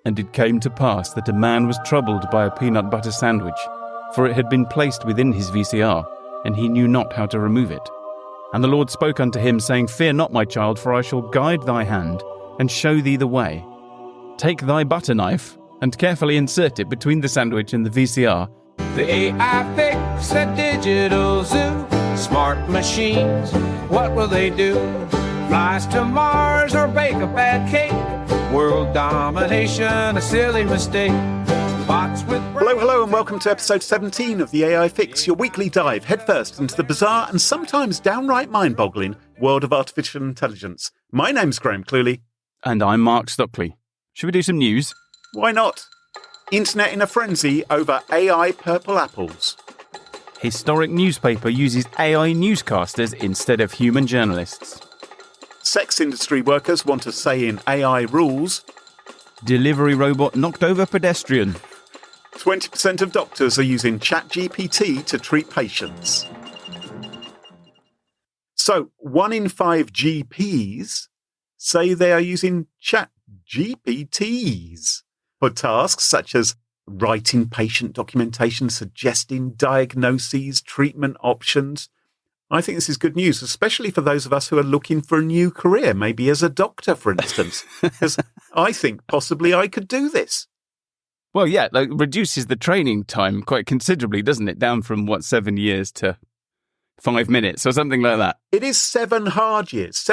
And it came to pass that a man was troubled by a peanut butter sandwich, for it had been placed within his VCR, and he knew not how to remove it. And the Lord spoke unto him, saying, Fear not, my child, for I shall guide thy hand, and show thee the way. Take thy butter knife, and carefully insert it between the sandwich and the VCR. The AI fix a digital zoo. Smart machines, what will they do? Flies to Mars or bake a bad cake? World domination, a silly mistake. Bots with Hello, and welcome to episode 17 of the AI Fix, your weekly dive headfirst into the bizarre and sometimes downright mind-boggling world of artificial intelligence. My name's Graham Cluley. And I'm Mark Stockley. Should we do some news? Why not? Internet in a frenzy over AI purple apples. Historic newspaper uses AI newscasters instead of human journalists. Sex industry workers want a say in AI rules. Delivery robot knocked over pedestrian. 20% of doctors are using ChatGPT to treat patients. So, 1 in 5 GPs say they are using ChatGPTs for tasks such as writing patient documentation, suggesting diagnoses, treatment options. I think this is good news, especially for those of us who are looking for a new career, maybe as a doctor, for instance, because I think possibly I could do this. Well, yeah, reduces the training time quite considerably, doesn't it? Down from, 7 years to 5 minutes or something like that. It is 7 hard years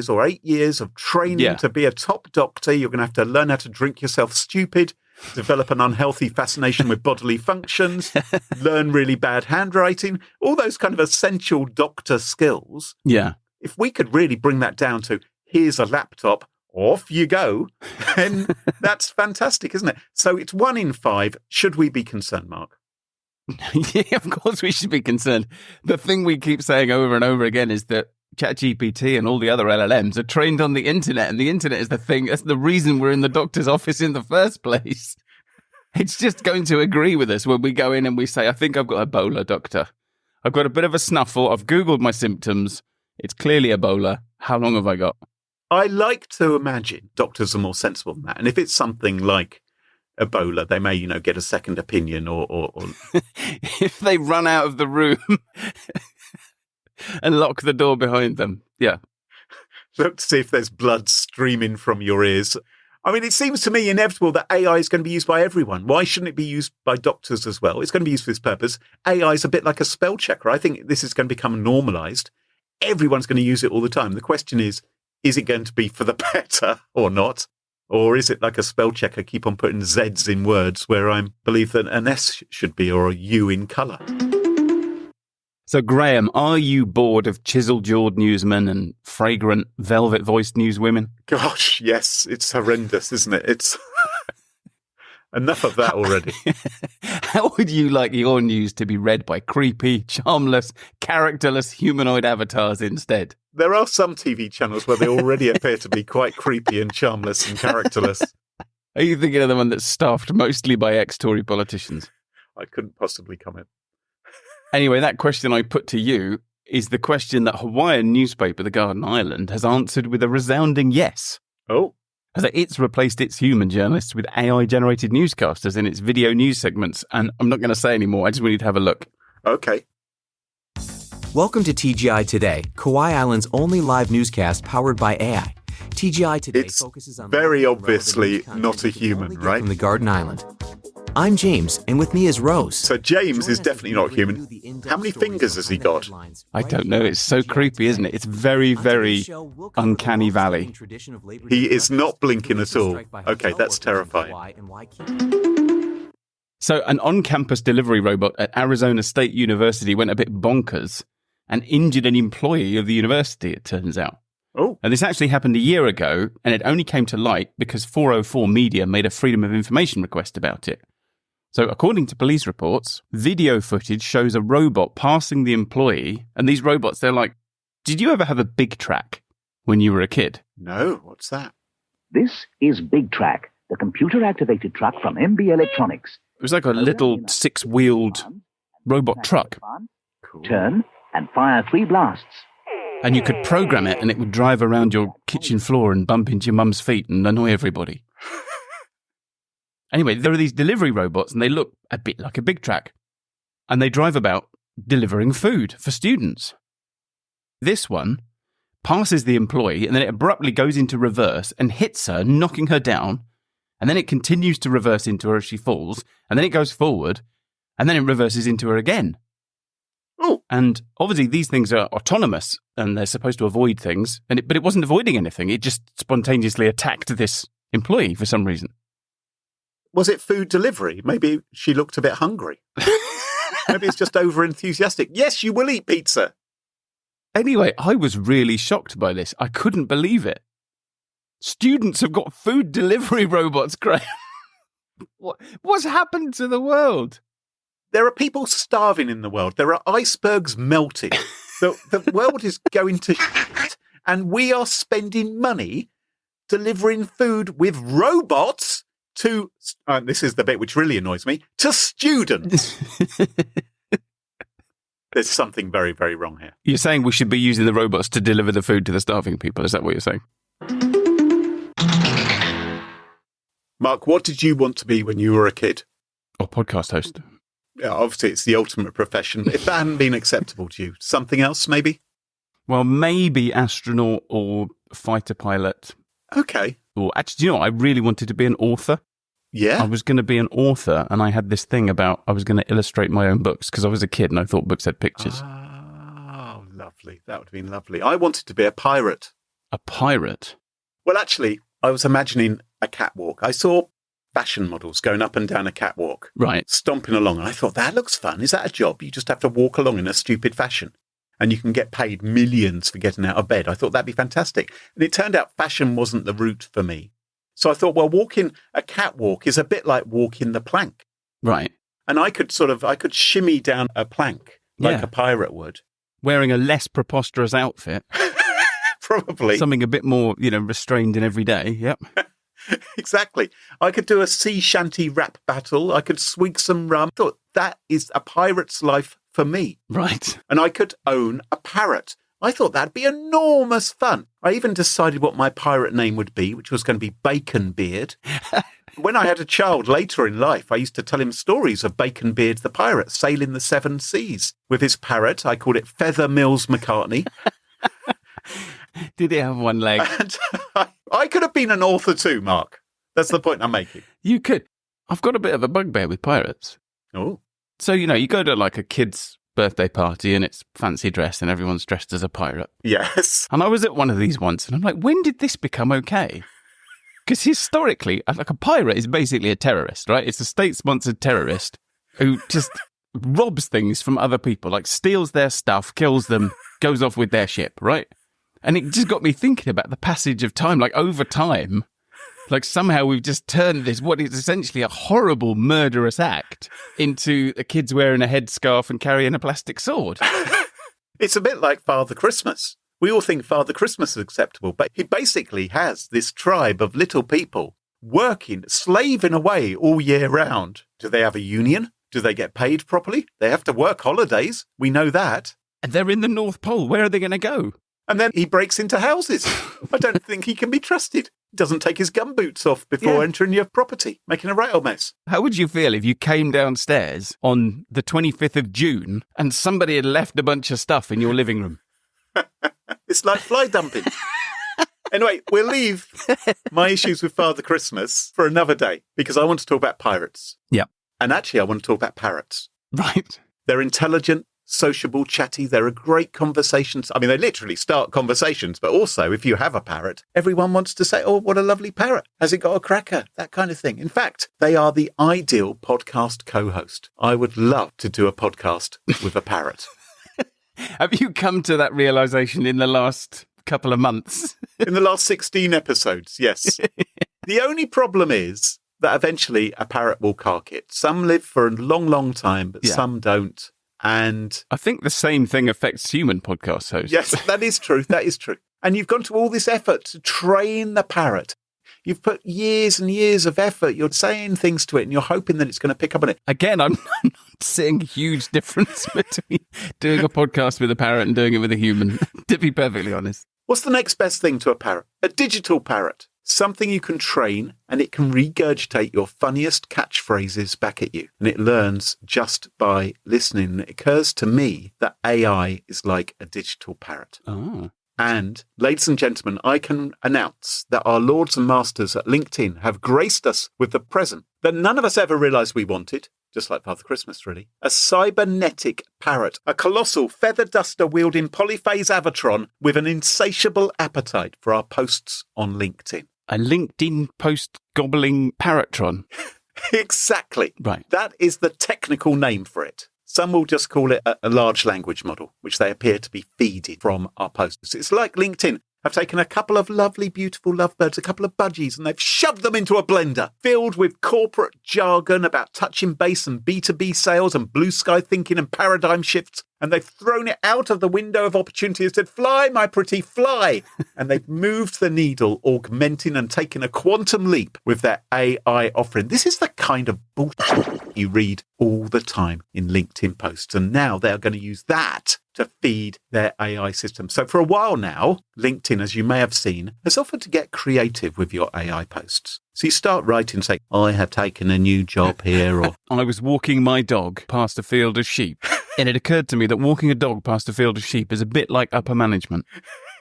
or 8 years of training to be a top doctor. You're going to have to learn how to drink yourself stupid, develop an unhealthy fascination with bodily functions, learn really bad handwriting, all those kind of essential doctor skills. Yeah. If we could really bring that down to, here's a laptop, off you go, then that's fantastic, isn't it? So it's 1 in 5. Should we be concerned, Mark? Yeah, of course we should be concerned. The thing we keep saying over and over again is that ChatGPT and all the other LLMs are trained on the internet, and the internet is the thing. That's the reason we're in the doctor's office in the first place. It's just going to agree with us when we go in and we say, I think I've got Ebola, doctor. I've got a bit of a snuffle. I've Googled my symptoms. It's clearly Ebola. How long have I got? I like to imagine doctors are more sensible than that. And if it's something like Ebola, they may, get a second opinion or... If they run out of the room and lock the door behind them. Yeah. Look to see if there's blood streaming from your ears. I mean, it seems to me inevitable that AI is going to be used by everyone. Why shouldn't it be used by doctors as well? It's going to be used for this purpose. AI is a bit like a spell checker. I think this is going to become normalized. Everyone's going to use it all the time. The question is it going to be for the better or not? Or is it like a spell checker, keep on putting Zs in words where I believe that an S should be or a U in colour? So, Graham, are you bored of chisel-jawed newsmen and fragrant, velvet-voiced newswomen? Gosh, yes, it's horrendous, isn't it? It's enough of that already. How would you like your news to be read by creepy, charmless, characterless humanoid avatars instead? There are some TV channels where they already appear to be quite creepy and charmless and characterless. Are you thinking of the one that's staffed mostly by ex-Tory politicians? I couldn't possibly comment. Anyway, that question I put to you is the question that Hawaiian newspaper, The Garden Island, has answered with a resounding yes. Oh. As it's replaced its human journalists with AI-generated newscasters in its video news segments. And I'm not going to say any more. I just want you to have a look. Okay. Welcome to TGI Today, Kauai Island's only live newscast powered by AI. TGI Today focuses on very obviously not a human, right? From the Garden Island. I'm James, and with me is Rose. So James is definitely not human. How many fingers has he got? I don't know. It's so creepy, isn't it? It's very, very uncanny valley. He is not blinking at all. Okay, that's terrifying. So an on-campus delivery robot at Arizona State University went a bit bonkers and injured an employee of the university, it turns out. Oh. And this actually happened a year ago, and it only came to light because 404 Media made a Freedom of Information request about it. So according to police reports, video footage shows a robot passing the employee, and these robots, they're like, did you ever have a Big Trak when you were a kid? No, what's that? This is Big Trak, the computer-activated truck from MB Electronics. It was like a little 6-wheeled robot truck. Cool. Turn and fire 3 blasts. And you could program it, and it would drive around your kitchen floor and bump into your mum's feet and annoy everybody. Anyway, there are these delivery robots and they look a bit like a Big Trak. And they drive about delivering food for students. This one passes the employee and then it abruptly goes into reverse and hits her, knocking her down. And then it continues to reverse into her as she falls. And then it goes forward and then it reverses into her again. Oh. And obviously these things are autonomous and they're supposed to avoid things. But it wasn't avoiding anything. It just spontaneously attacked this employee for some reason. Was it food delivery? Maybe she looked a bit hungry. Maybe it's just over-enthusiastic. Yes, you will eat pizza. Anyway, I was really shocked by this. I couldn't believe it. Students have got food delivery robots, Graham. What's happened to the world? There are people starving in the world. There are icebergs melting. The world is going to shit, and we are spending money delivering food with robots to, this is the bit which really annoys me, to students. There's something very, very wrong here. You're saying we should be using the robots to deliver the food to the starving people. Is that what you're saying? Mark, what did you want to be when you were a kid? Or podcast host. Yeah, obviously, it's the ultimate profession. If that hadn't been acceptable to you, something else maybe? Well, maybe astronaut or fighter pilot. Okay. Or actually, do you know what? I really wanted to be an author. Yeah. I was going to be an author, and I had this thing about I was going to illustrate my own books because I was a kid and I thought books had pictures. Oh, lovely. That would have been lovely. I wanted to be a pirate. A pirate? Well, actually, I was imagining a catwalk. I saw fashion models going up and down a catwalk. Right. Stomping along. And I thought, that looks fun. Is that a job? You just have to walk along in a stupid fashion. And you can get paid millions for getting out of bed. I thought that'd be fantastic. And it turned out fashion wasn't the route for me. So I thought, well, walking a catwalk is a bit like walking the plank. Right. And I could shimmy down a plank like a pirate would. Wearing a less preposterous outfit. Probably. Something a bit more, restrained in every day. Yep. Exactly. I could do a sea shanty rap battle. I could swig some rum. I thought that is a pirate's life for me. Right. And I could own a parrot. I thought that'd be enormous fun. I even decided what my pirate name would be, which was going to be Bacon Beard. When I had a child later in life, I used to tell him stories of Bacon Beard the pirate sailing the seven seas with his parrot. I called it Feather Mills McCartney. Did it have one leg? And I could have been an author too, Mark. That's the point I'm making. You could. I've got a bit of a bugbear with pirates. Oh. So, you go to like a kid's birthday party and it's fancy dress and everyone's dressed as a pirate. Yes. And I was at one of these once and I'm like, when did this become okay? Because historically, like a pirate is basically a terrorist, right? It's a state-sponsored terrorist who just robs things from other people, like steals their stuff, kills them, goes off with their ship, right? And it just got me thinking about the passage of time, like over time, like somehow we've just turned this, what is essentially a horrible murderous act, into the kids wearing a headscarf and carrying a plastic sword. It's a bit like Father Christmas. We all think Father Christmas is acceptable, but he basically has this tribe of little people working, slaving away all year round. Do they have a union? Do they get paid properly? They have to work holidays. We know that. And they're in the North Pole. Where are they going to go? And then he breaks into houses. I don't think he can be trusted. He doesn't take his gumboots off before entering your property, making a right old mess. How would you feel if you came downstairs on the 25th of June and somebody had left a bunch of stuff in your living room? It's like fly dumping. Anyway, we'll leave my issues with Father Christmas for another day because I want to talk about pirates. Yeah. And actually, I want to talk about parrots. Right. They're intelligent, sociable, chatty. They're a great conversations. I mean, they literally start conversations, but also if you have a parrot, everyone wants to say, oh, what a lovely parrot. Has it got a cracker? That kind of thing. In fact, they are the ideal podcast co-host. I would love to do a podcast with a parrot. Have you come to that realization in the last couple of months? In the last 16 episodes, yes. The only problem is that eventually a parrot will cark it. Some live for a long, long time, but some don't. And I think the same thing affects human podcast hosts. yes, that is true. That is true. And you've gone to all this effort to train the parrot. You've put years and years of effort. You're saying things to it and you're hoping that it's going to pick up on it. Again, I'm not seeing a huge difference between doing a podcast with a parrot and doing it with a human, to be perfectly honest. What's the next best thing to a parrot? A digital parrot. something you can train, and it can regurgitate your funniest catchphrases back at you. And it learns just by listening. It occurs to me that AI is like a digital parrot. Oh. And, ladies and gentlemen, I can announce that our lords and masters at LinkedIn have graced us with the present that none of us ever realised we wanted, just like Father Christmas, really. A cybernetic parrot, a colossal feather duster wielding polyphase avatron with an insatiable appetite for our posts on LinkedIn. A LinkedIn post gobbling parrotron. Exactly. Right. That is the technical name for it. Some will just call it a large language model, which they appear to be feeding from our posts. It's like LinkedIn have taken a couple of lovely, beautiful lovebirds, a couple of budgies, and they've shoved them into a blender filled with corporate jargon about touching base and B2B sales and blue sky thinking and paradigm shifts. And they've thrown it out of the window of opportunity and said, fly, my pretty, fly. And they've moved the needle, augmenting and taking a quantum leap with their AI offering. This is the kind of bullshit you read all the time in LinkedIn posts. And now they're going to use that to feed their AI system. So for a while now, LinkedIn, as you may have seen, has offered to get creative with your AI posts. So you start writing, say, I have taken a new job here, or I was walking my dog past a field of sheep. And it occurred to me that walking a dog past a field of sheep is a bit like upper management.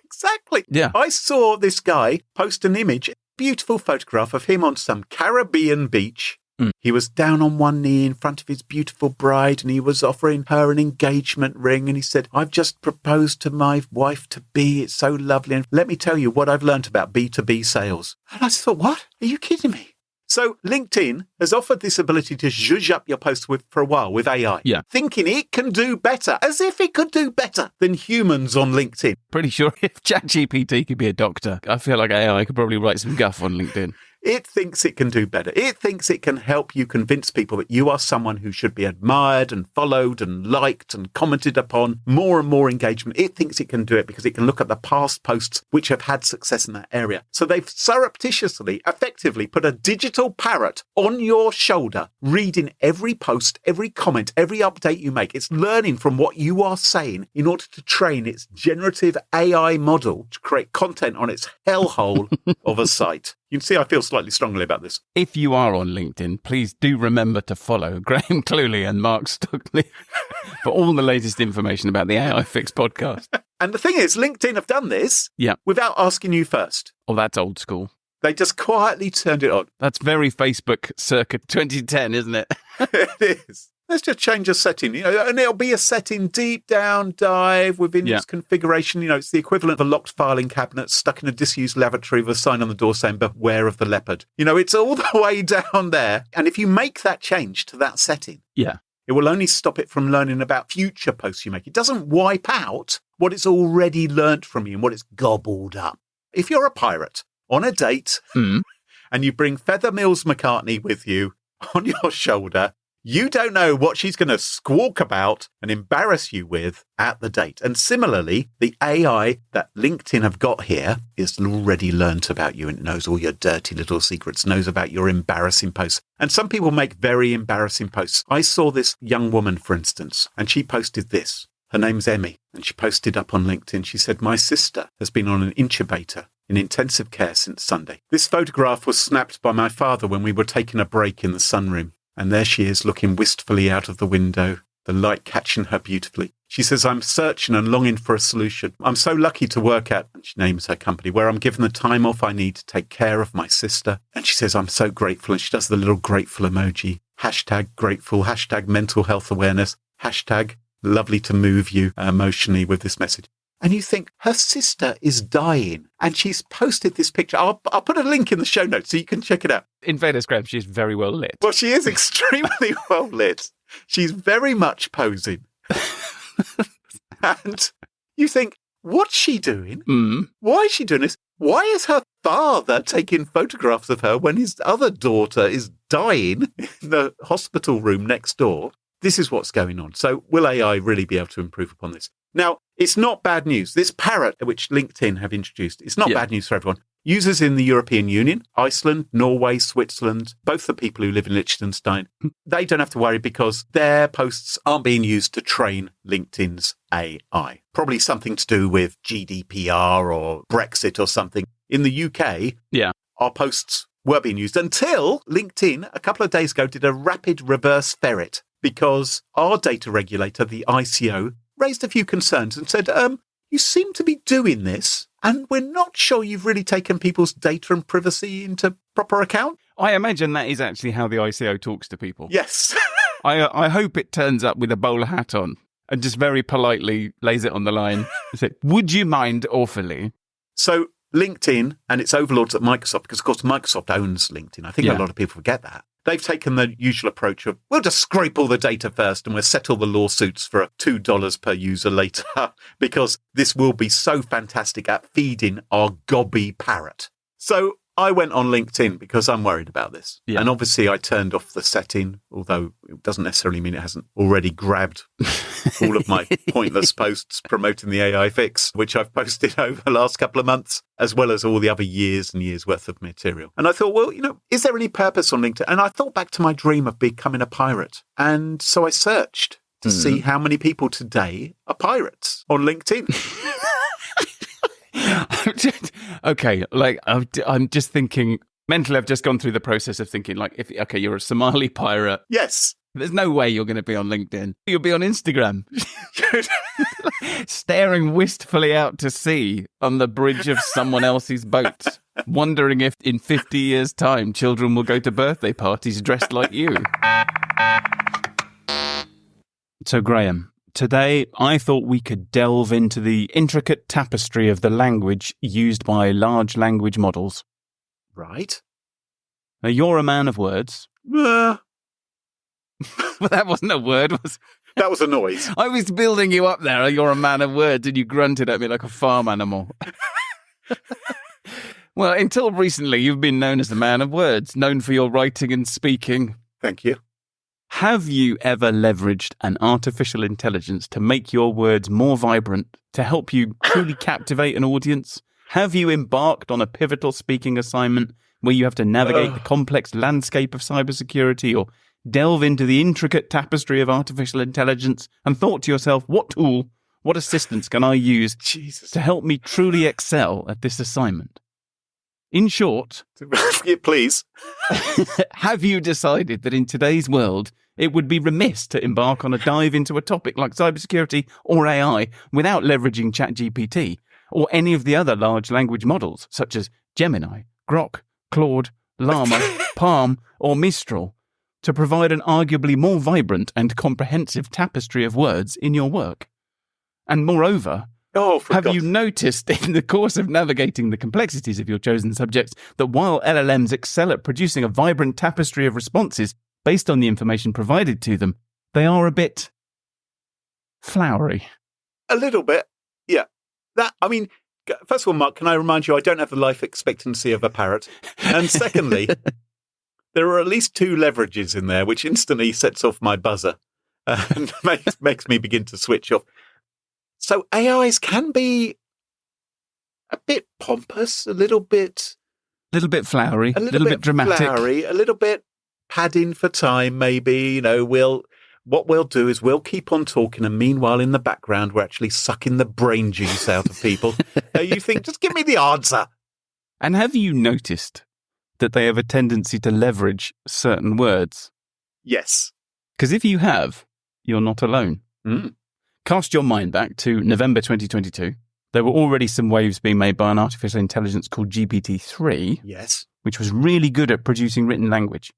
Exactly. Yeah. I saw this guy post an image, beautiful photograph of him on some Caribbean beach. He was down on one knee in front of his beautiful bride, and he was offering her an engagement ring. And he said, I've just proposed to my wife-to-be. It's so lovely. And let me tell you what I've learned about B2B sales. And I thought, what? Are you kidding me? So LinkedIn has offered this ability to zhuzh up your posts for a while with AI, thinking it can do better, as if it could do better than humans on LinkedIn. Pretty sure if ChatGPT could be a doctor, I feel like AI could probably write some guff on LinkedIn. It thinks it can do better. It thinks it can help you convince people that you are someone who should be admired and followed and liked and commented upon, more and more engagement. It thinks it can do it because it can look at the past posts which have had success in that area. So they've surreptitiously, effectively put a digital parrot on your shoulder, reading every post, every comment, every update you make. It's learning from what you are saying in order to train its generative AI model to create content on its hellhole of a site. You can see I feel slightly strongly about this. If you are on LinkedIn, please do remember to follow Graham Cluley and Mark Stockley for all the latest information about the AI Fix podcast. And the thing is, LinkedIn have done this without asking you first. Oh, that's old school. They just quietly turned it on. That's very Facebook circa 2010, isn't it? It is. Let's just change a setting, and it'll be a setting deep down dive within its configuration. It's the equivalent of a locked filing cabinet stuck in a disused lavatory with a sign on the door saying, beware of the leopard. It's all the way down there. And if you make that change to that setting, it will only stop it from learning about future posts you make. It doesn't wipe out what it's already learnt from you and what it's gobbled up. If you're a pirate on a date and you bring Feather Mills McCartney with you on your shoulder, you don't know what she's going to squawk about and embarrass you with at the date. And similarly, the AI that LinkedIn have got here is already learnt about you and knows all your dirty little secrets, knows about your embarrassing posts. And some people make very embarrassing posts. I saw this young woman, for instance, and she posted this. Her name's Emmy, and she posted up on LinkedIn. She said, my sister has been on an incubator in intensive care since Sunday. This photograph was snapped by my father when we were taking a break in the sunroom. And there she is, looking wistfully out of the window, the light catching her beautifully. She says, I'm searching and longing for a solution. I'm so lucky to work at, and she names her company, where I'm given the time off I need to take care of my sister. And she says, I'm so grateful. And she does the little grateful emoji. Hashtag grateful, hashtag mental health awareness, hashtag lovely to move you emotionally with this message. And you think, her sister is dying. And she's posted this picture. I'll put a link in the show notes so you can check it out. In fairness, Graham, she's very well lit. Well, she is extremely well lit. She's very much posing. And you think, what's she doing? Why is she doing this? Why is her father taking photographs of her when his other daughter is dying in the hospital room next door? This is what's going on. So will AI really be able to improve upon this? Now, it's not bad news. This parrot, which LinkedIn have introduced, it's not bad news for everyone. Users in the European Union, Iceland, Norway, Switzerland, both the people who live in Liechtenstein, they don't have to worry because their posts aren't being used to train LinkedIn's AI. Probably something to do with GDPR or Brexit or something. In the UK, our posts were being used until LinkedIn a couple of days ago did a rapid reverse ferret because our data regulator, the ICO, raised a few concerns and said, you seem to be doing this and we're not sure you've really taken people's data and privacy into proper account. I imagine that is actually how the ICO talks to people. Yes. I hope it turns up with a bowler hat on and just very politely lays it on the line and say, would you mind awfully? So LinkedIn and its overlords at Microsoft, because of course Microsoft owns LinkedIn. I think a lot of people forget that. They've taken the usual approach of, we'll just scrape all the data first and we'll settle the lawsuits for $2 per user later because this will be so fantastic at feeding our gobby parrot. So I went on LinkedIn because I'm worried about this. Yeah. And obviously I turned off the setting, although it doesn't necessarily mean it hasn't already grabbed all of my pointless posts promoting the AI fix, which I've posted over the last couple of months, as well as all the other years and years worth of material. And I thought, well, is there any purpose on LinkedIn? And I thought back to my dream of becoming a pirate. And so I searched to see how many people today are pirates on LinkedIn. Okay, like I'm just thinking mentally. I've just gone through the process of thinking, like, if you're a Somali pirate. Yes, there's no way you're going to be on LinkedIn. You'll be on Instagram, staring wistfully out to sea on the bridge of someone else's boat, wondering if in 50 years' time children will go to birthday parties dressed like you. So, Graham, today, I thought we could delve into the intricate tapestry of the language used by large language models. Right. Now, you're a man of words. Well, that wasn't a word, was it? That was a noise. I was building you up there. You're a man of words, and you grunted at me like a farm animal. Well, until recently, you've been known as a man of words, known for your writing and speaking. Thank you. Have you ever leveraged an artificial intelligence to make your words more vibrant, to help you truly captivate an audience? Have you embarked on a pivotal speaking assignment where you have to navigate the complex landscape of cybersecurity or delve into the intricate tapestry of artificial intelligence and thought to yourself, what tool, what assistance can I use to help me truly excel at this assignment? In short, please, have you decided that in today's world, it would be remiss to embark on a dive into a topic like cybersecurity or AI without leveraging ChatGPT or any of the other large language models such as Gemini, Grok, Claude, Llama, Palm, or Mistral to provide an arguably more vibrant and comprehensive tapestry of words in your work? And moreover, have you noticed in the course of navigating the complexities of your chosen subjects that while LLMs excel at producing a vibrant tapestry of responses based on the information provided to them, they are a bit flowery? A little bit, yeah. First of all, Mark, can I remind you, I don't have the life expectancy of a parrot. And secondly, there are at least 2 leverages in there, which instantly sets off my buzzer and makes me begin to switch off. So AIs can be a bit pompous, a little bit flowery, a little bit dramatic, flowery, a little bit padding for time. Maybe what we'll do is we'll keep on talking, and meanwhile in the background we're actually sucking the brain juice out of people. You think, just give me the answer. And have you noticed that they have a tendency to leverage certain words? Yes. Because if you have, you're not alone. Cast your mind back to November 2022. There were already some waves being made by an artificial intelligence called GPT-3, yes, which was really good at producing written language.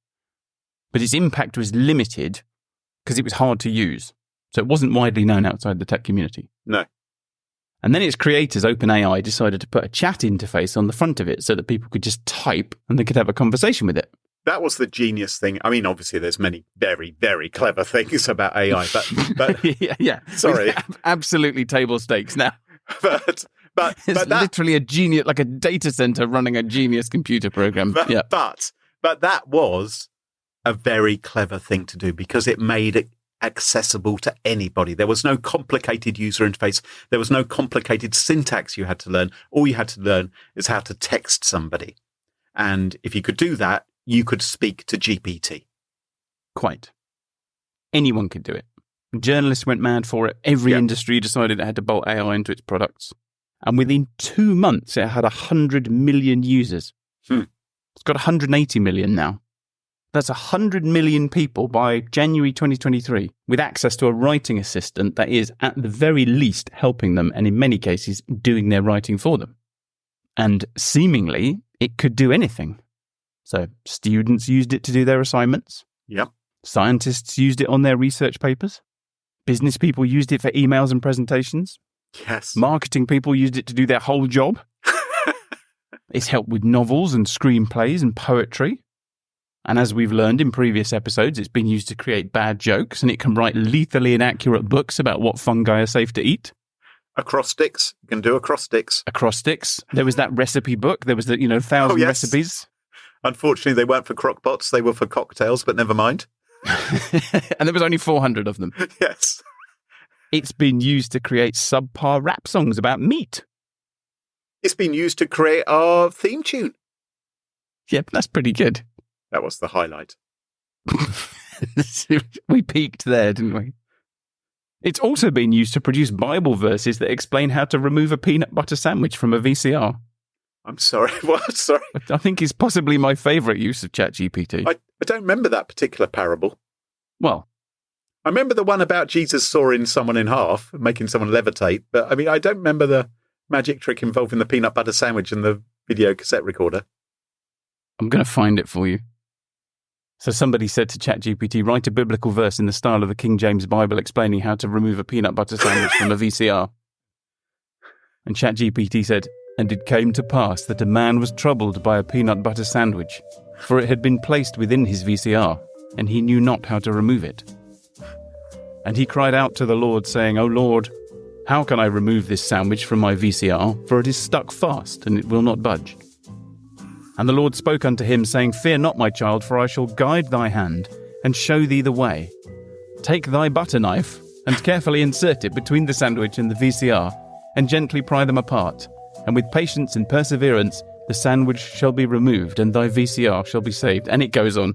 But its impact was limited because it was hard to use. So it wasn't widely known outside the tech community. No. And then its creators, OpenAI, decided to put a chat interface on the front of it so that people could just type and they could have a conversation with it. That was the genius thing. I mean, obviously, there's many very, very clever things about AI, but yeah. Sorry, absolutely table stakes now. But it's literally a genius, like a data center running a genius computer program. But that was a very clever thing to do because it made it accessible to anybody. There was no complicated user interface. There was no complicated syntax you had to learn. All you had to learn is how to text somebody. And if you could do that, you could speak to GPT. Quite. Anyone could do it. Journalists went mad for it. Every industry decided it had to bolt AI into its products. And within 2 months, it had 100 million users. It's got 180 million now. That's 100 million people by January 2023 with access to a writing assistant that is, at the very least, helping them and in many cases, doing their writing for them. And seemingly, it could do anything. So students used it to do their assignments. Yep. Scientists used it on their research papers. Business people used it for emails and presentations. Yes. Marketing people used it to do their whole job. It's helped with novels and screenplays and poetry. And as we've learned in previous episodes, it's been used to create bad jokes, and it can write lethally inaccurate books about what fungi are safe to eat. Acrostics. You can do acrostics. Acrostics. There was that recipe book. There was the, 1,000 recipes. Unfortunately, they weren't for crockpots. They were for cocktails, but never mind. And there was only 400 of them. Yes. It's been used to create subpar rap songs about meat. It's been used to create our theme tune. Yep, that's pretty good. That was the highlight. We peaked there, didn't we? It's also been used to produce Bible verses that explain how to remove a peanut butter sandwich from a VCR. I'm sorry. What? Sorry. I think it's possibly my favourite use of ChatGPT. I don't remember that particular parable. Well, I remember the one about Jesus sawing someone in half, making someone levitate. But I mean, I don't remember the magic trick involving the peanut butter sandwich and the video cassette recorder. I'm going to find it for you. So somebody said to ChatGPT, write a biblical verse in the style of the King James Bible explaining how to remove a peanut butter sandwich from a VCR. And ChatGPT said, and it came to pass that a man was troubled by a peanut butter sandwich, for it had been placed within his VCR, and he knew not how to remove it. And he cried out to the Lord, saying, O Lord, how can I remove this sandwich from my VCR? For it is stuck fast, and it will not budge. And the Lord spoke unto him, saying, Fear not, my child, for I shall guide thy hand, and show thee the way. Take thy butter knife, and carefully insert it between the sandwich and the VCR, and gently pry them apart. And with patience and perseverance, the sandwich shall be removed, and thy VCR shall be saved. And it goes on,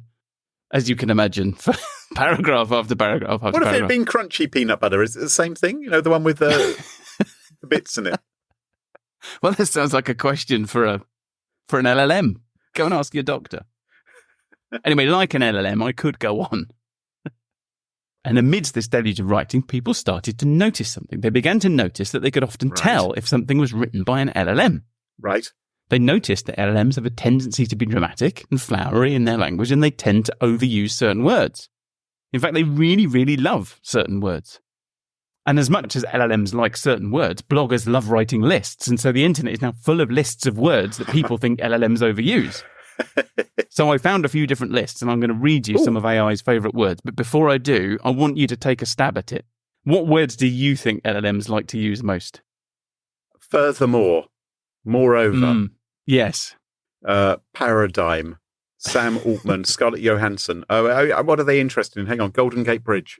as you can imagine, for paragraph after paragraph after What if paragraph. it had been crunchy peanut butter? Is it the same thing? The one with the bits in it. Well, this sounds like a question for an LLM. Go and ask your doctor. Anyway, like an LLM, I could go on. And amidst this deluge of writing, people started to notice something. They began to notice that they could often tell if something was written by an LLM. Right. They noticed that LLMs have a tendency to be dramatic and flowery in their language, and they tend to overuse certain words. In fact, they really, really love certain words. And as much as LLMs like certain words, bloggers love writing lists, and so the internet is now full of lists of words that people think LLMs overuse. So I found a few different lists, and I'm going to read you some of AI's favourite words. But before I do, I want you to take a stab at it. What words do you think LLMs like to use most? Furthermore. Moreover. Yes. Paradigm. Sam Altman. Scarlett Johansson. What are they interested in? Hang on. Golden Gate Bridge.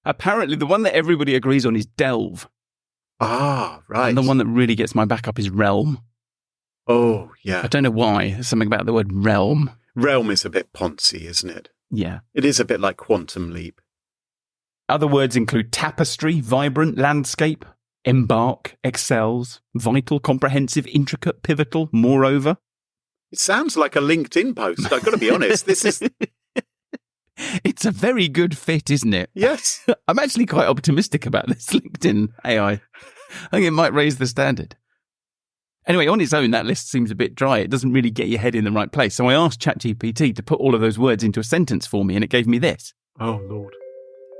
Apparently, the one that everybody agrees on is delve. Ah, right. And the one that really gets my back up is realm. Oh, yeah. I don't know why. There's something about the word realm. Realm is a bit poncy, isn't it? Yeah. It is a bit like Quantum Leap. Other words include tapestry, vibrant, landscape, embark, excels, vital, comprehensive, intricate, pivotal, moreover. It sounds like a LinkedIn post. I've got to be honest. This is... It's a very good fit, isn't it? Yes. I'm actually quite optimistic about this LinkedIn AI. I think it might raise the standard. Anyway, on its own, that list seems a bit dry. It doesn't really get your head in the right place. So I asked ChatGPT to put all of those words into a sentence for me, and it gave me this. Oh, Lord.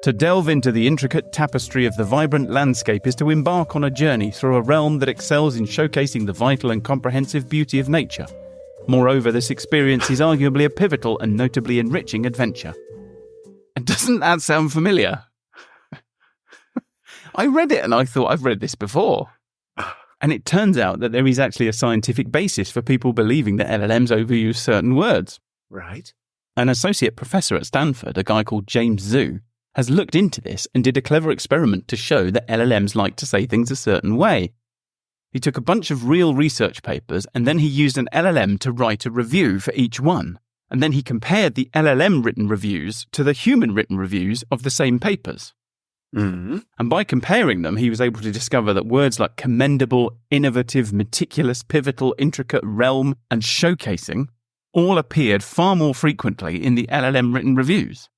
To delve into the intricate tapestry of the vibrant landscape is to embark on a journey through a realm that excels in showcasing the vital and comprehensive beauty of nature. Moreover, this experience is arguably a pivotal and notably enriching adventure. And doesn't that sound familiar? I read it and I thought, I've read this before. And it turns out that there is actually a scientific basis for people believing that LLMs overuse certain words. Right. An associate professor at Stanford, a guy called James Zhu, has looked into this and did a clever experiment to show that LLMs like to say things a certain way. He took a bunch of real research papers and then he used an LLM to write a review for each one. And then he compared the LLM written reviews to the human written reviews of the same papers. Mm. And by comparing them, he was able to discover that words like commendable, innovative, meticulous, pivotal, intricate, realm, and showcasing all appeared far more frequently in the LLM written reviews.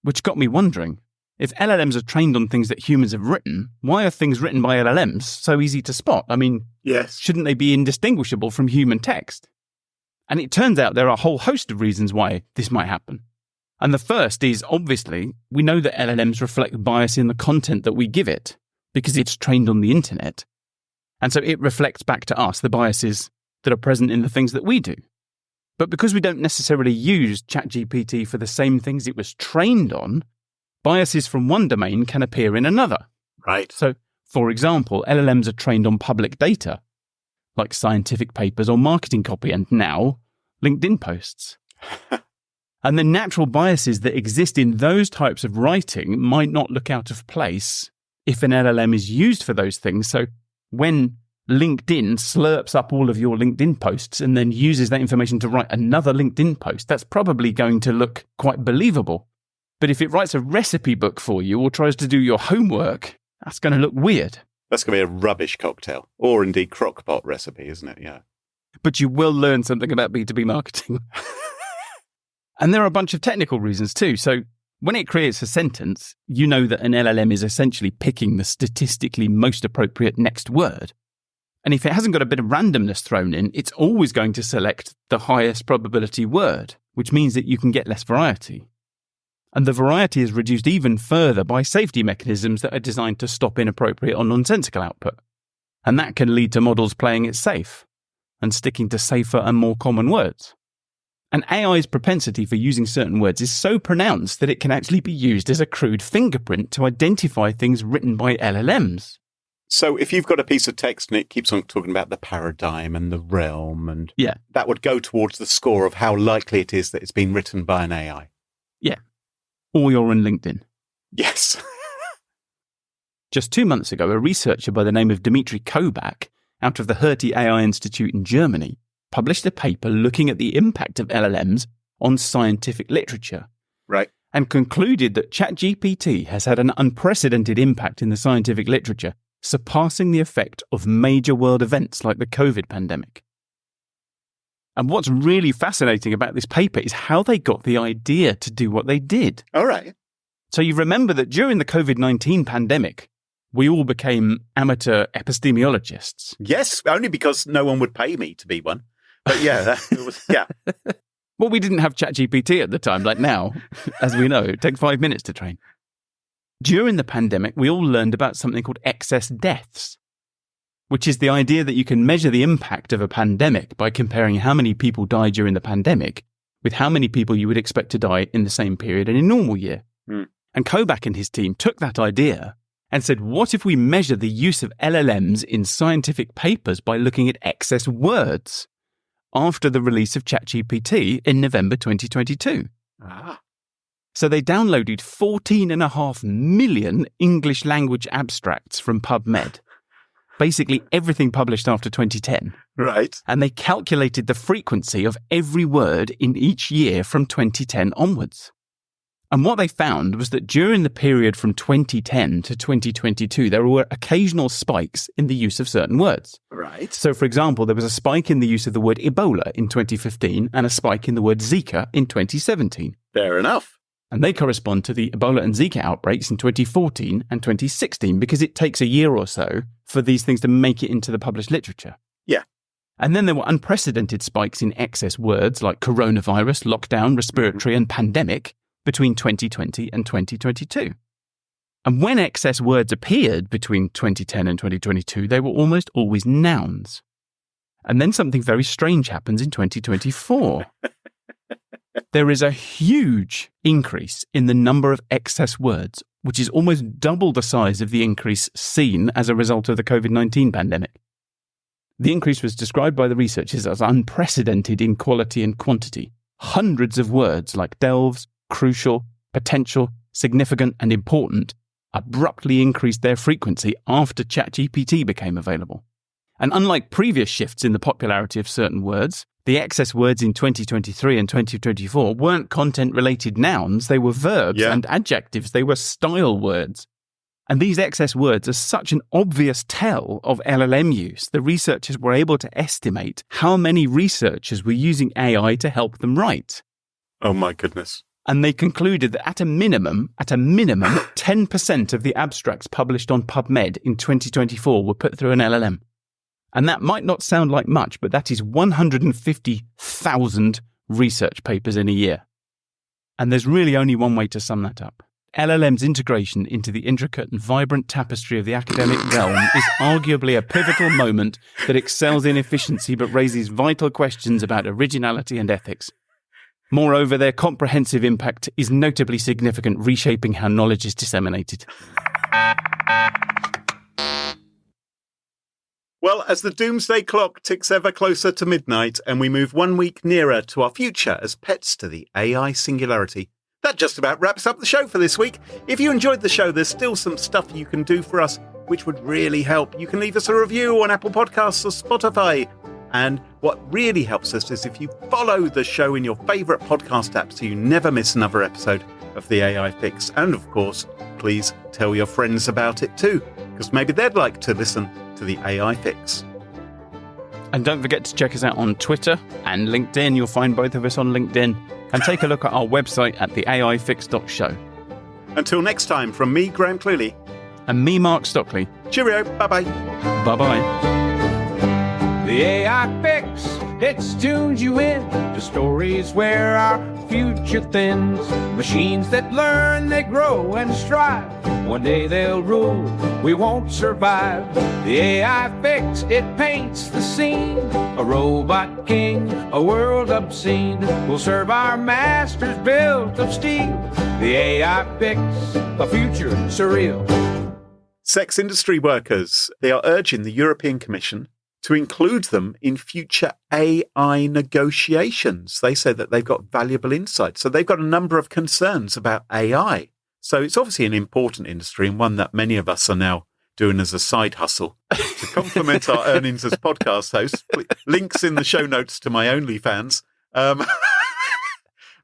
Which got me wondering, if LLMs are trained on things that humans have written, why are things written by LLMs so easy to spot? I mean, Yes. shouldn't they be indistinguishable from human text? And it turns out there are a whole host of reasons why this might happen. And the first is, obviously, we know that LLMs reflect bias in the content that we give it, because it's trained on the internet. And so it reflects back to us the biases that are present in the things that we do. But because we don't necessarily use ChatGPT for the same things it was trained on, biases from one domain can appear in another. Right. So, for example, LLMs are trained on public data, like scientific papers or marketing copy, and now LinkedIn posts. And the natural biases that exist in those types of writing might not look out of place if an LLM is used for those things. So when LinkedIn slurps up all of your LinkedIn posts and then uses that information to write another LinkedIn post, that's probably going to look quite believable. But if it writes a recipe book for you or tries to do your homework, that's going to look weird. That's going to be a rubbish cocktail, or indeed crockpot recipe, isn't it? Yeah. But you will learn something about B2B marketing. And there are a bunch of technical reasons too. So when it creates a sentence, you know that an LLM is essentially picking the statistically most appropriate next word. And if it hasn't got a bit of randomness thrown in, it's always going to select the highest probability word, which means that you can get less variety. And the variety is reduced even further by safety mechanisms that are designed to stop inappropriate or nonsensical output. And that can lead to models playing it safe and sticking to safer and more common words. And AI's propensity for using certain words is so pronounced that it can actually be used as a crude fingerprint to identify things written by LLMs. So if you've got a piece of text and it keeps on talking about the paradigm and the realm, and that would go towards the score of how likely it is that it's been written by an AI. Yeah. Or you're on LinkedIn. Yes. Just 2 months ago, a researcher by the name of Dmitry Kobak, out of the Hertie AI Institute in Germany, published a paper looking at the impact of LLMs on scientific literature. Right. And concluded that ChatGPT has had an unprecedented impact in the scientific literature, surpassing the effect of major world events like the COVID pandemic. And what's really fascinating about this paper is how they got the idea to do what they did. All right. So you remember that during the COVID-19 pandemic, we all became amateur epistemologists. Yes, only because no one would pay me to be one. But yeah, yeah. Well, we didn't have ChatGPT at the time, like now. As we know, it takes 5 minutes to train. During the pandemic, we all learned about something called excess deaths, which is the idea that you can measure the impact of a pandemic by comparing how many people died during the pandemic with how many people you would expect to die in the same period in a normal year. Mm. And Kobak and his team took that idea and said, what if we measure the use of LLMs in scientific papers by looking at excess words after the release of ChatGPT in November 2022? Ah. So they downloaded 14.5 million English language abstracts from PubMed, basically everything published after 2010. Right. And they calculated the frequency of every word in each year from 2010 onwards. And what they found was that during the period from 2010 to 2022, there were occasional spikes in the use of certain words. Right. So, for example, there was a spike in the use of the word Ebola in 2015 and a spike in the word Zika in 2017. Fair enough. And they correspond to the Ebola and Zika outbreaks in 2014 and 2016 because it takes a year or so for these things to make it into the published literature. Yeah. And then there were unprecedented spikes in excess words like coronavirus, lockdown, respiratory, and pandemic between 2020 and 2022. And when excess words appeared between 2010 and 2022, they were almost always nouns. And then something very strange happens in 2024. There is a huge increase in the number of excess words, which is almost double the size of the increase seen as a result of the COVID-19 pandemic. The increase was described by the researchers as unprecedented in quality and quantity. Hundreds of words like delves, crucial, potential, significant, and important abruptly increased their frequency after ChatGPT became available. And unlike previous shifts in the popularity of certain words, the excess words in 2023 and 2024 weren't content-related nouns, they were verbs and adjectives, they were style words. And these excess words are such an obvious tell of LLM use. The researchers were able to estimate how many researchers were using AI to help them write. Oh my goodness. And they concluded that at a minimum, 10% of the abstracts published on PubMed in 2024 were put through an LLM. And that might not sound like much, but that is 150,000 research papers in a year. And there's really only one way to sum that up. LLM's integration into the intricate and vibrant tapestry of the academic realm is arguably a pivotal moment that excels in efficiency but raises vital questions about originality and ethics. Moreover, their comprehensive impact is notably significant, reshaping how knowledge is disseminated. Well, as the doomsday clock ticks ever closer to midnight and we move 1 week nearer to our future as pets to the AI singularity, that just about wraps up the show for this week. If you enjoyed the show, there's still some stuff you can do for us, which would really help. You can leave us a review on Apple Podcasts or Spotify. And what really helps us is if you follow the show in your favourite podcast app so you never miss another episode of the AI Fix. And of course, please tell your friends about it too, because maybe they'd like to listen to the AI Fix. And don't forget to check us out on Twitter and LinkedIn. You'll find both of us on LinkedIn. And take a look at our website at theaifix.show. Until next time, from me, Graham Cluley. And me, Mark Stockley. Cheerio. Bye-bye. Bye-bye. The AI Fix, it tunes you in to stories where our future thins. Machines that learn, they grow and strive. One day they'll rule, we won't survive. The AI Fix, it paints the scene. A robot king, a world obscene. Will serve our masters built of steel. The AI Fix, a future surreal. Sex industry workers, they are urging the European Commission to include them in future AI negotiations. They say that they've got valuable insights. So they've got a number of concerns about AI. So it's obviously an important industry and one that many of us are now doing as a side hustle to complement our earnings as podcast hosts. Links in the show notes to my OnlyFans.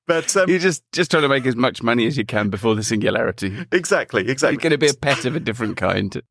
But you're just trying to make as much money as you can before the singularity. Exactly. You're going to be a pet of a different kind.